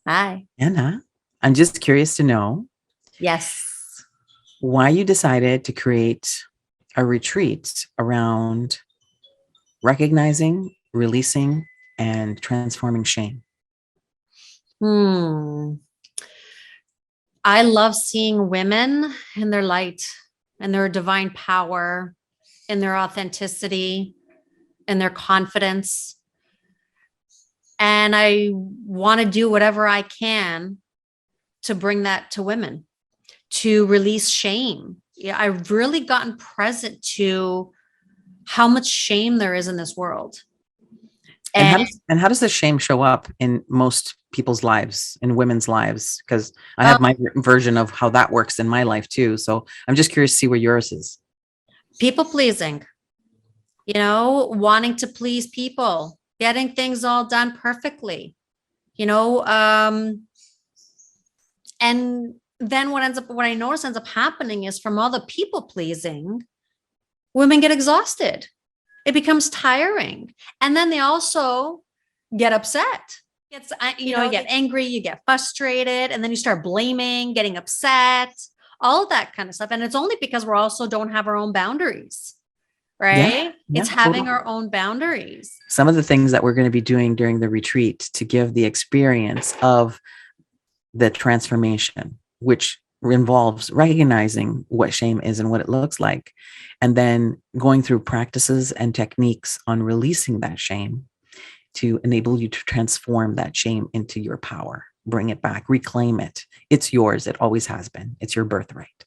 Hi. Anna, I'm just curious to know Yes. why you decided to create a retreat around recognizing, releasing, and transforming shame. Hmm. I love seeing women in their light and their divine power, in their authenticity, and their confidence. And I want to do whatever I can to bring that to women, to release shame. Yeah, I've really gotten present to how much shame there is in this world. And And how does the shame show up in most people's lives, in women's lives? Because I um, have my version of how that works in my life too. So I'm just curious to see where yours is. people pleasing, wanting to please people, getting things all done perfectly, you know, and then what I notice ends up happening is from all the people pleasing, women get exhausted. It becomes tiring. And then they also get upset. You get angry, you get frustrated, and then you start blaming, getting upset, all of that kind of stuff. And it's only because we also don't have our own boundaries, Yeah, right? yeah, It's having totally. our own boundaries. Some of the things that we're going to be doing during the retreat to give the experience of the transformation, which involves recognizing what shame is and what it looks like, and then going through practices and techniques on releasing that shame to enable you to transform that shame into your power, bring it back, reclaim it. It's yours. It always has been. It's your birthright.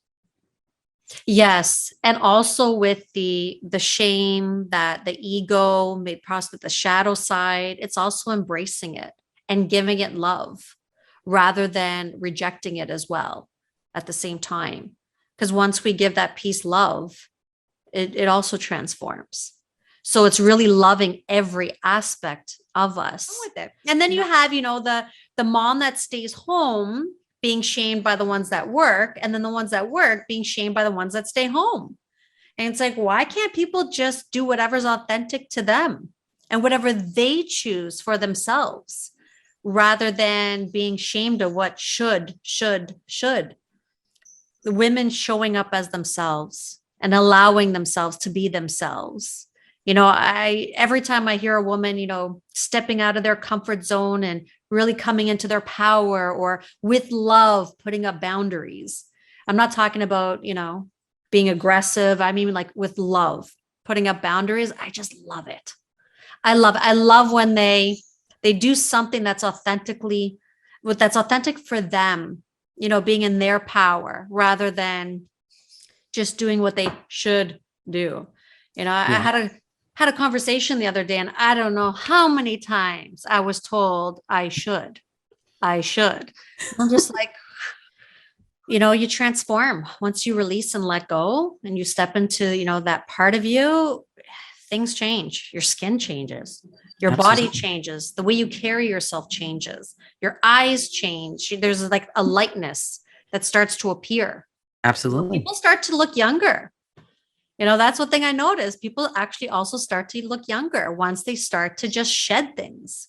Yes, and also with the shame that the ego may cross with the shadow side, it's also embracing it and giving it love rather than rejecting it as well at the same time. Because once we give that piece love, it also transforms. So it's really loving every aspect of us. I'm with it. And then you have, the mom that stays home being shamed by the ones that work, and then the ones that work being shamed by the ones that stay home. And it's like, why can't people just do whatever's authentic to them and whatever they choose for themselves rather than being shamed of what should? The women showing up as themselves and allowing themselves to be themselves. I every time I hear a woman, stepping out of their comfort zone and really coming into their power or with love, putting up boundaries. I'm not talking about, being aggressive. I mean, like with love, putting up boundaries. I just love it. I love when they do something that's authentic for them, being in their power rather than just doing what they should do. I Yeah. had a conversation the other day, and I don't know how many times I was told I should. I should. I'm just like, you transform once you release and let go and you step into, that part of you, things change. Your skin changes, your body Absolutely. changes, the way you carry yourself changes, your eyes change. There's like a lightness that starts to appear. Absolutely. People start to look younger. That's one thing I noticed. People actually also start to look younger once they start to just shed things.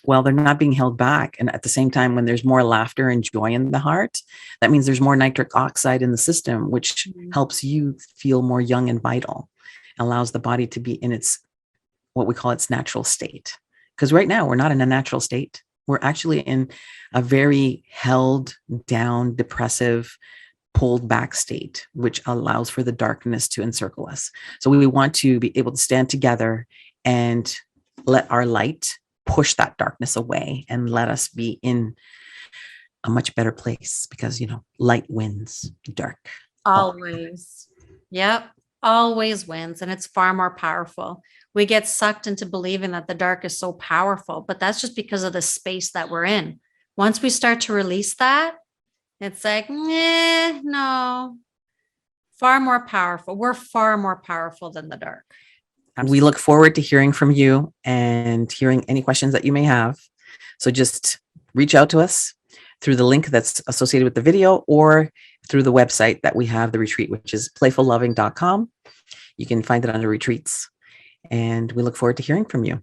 Well, they're not being held back. And at the same time, when there's more laughter and joy in the heart, that means there's more nitric oxide in the system, which Mhm. helps you feel more young and vital, allows the body to be in its, what we call its natural state. Because right now, we're not in a natural state. We're actually in a very held down, depressive, pulled back state, which allows for the darkness to encircle us. So we want to be able to stand together and let our light push that darkness away and let us be in a much better place because, light wins dark. Always. Yep. Always wins. And it's far more powerful. We get sucked into believing that the dark is so powerful, but that's just because of the space that we're in. Once we start to release that, it's like, no, far more powerful. We're far more powerful than the dark. We look forward to hearing from you and hearing any questions that you may have. So just reach out to us through the link that's associated with the video or through the website that we have the retreat, which is playfulloving.com. You can find it under retreats. And we look forward to hearing from you.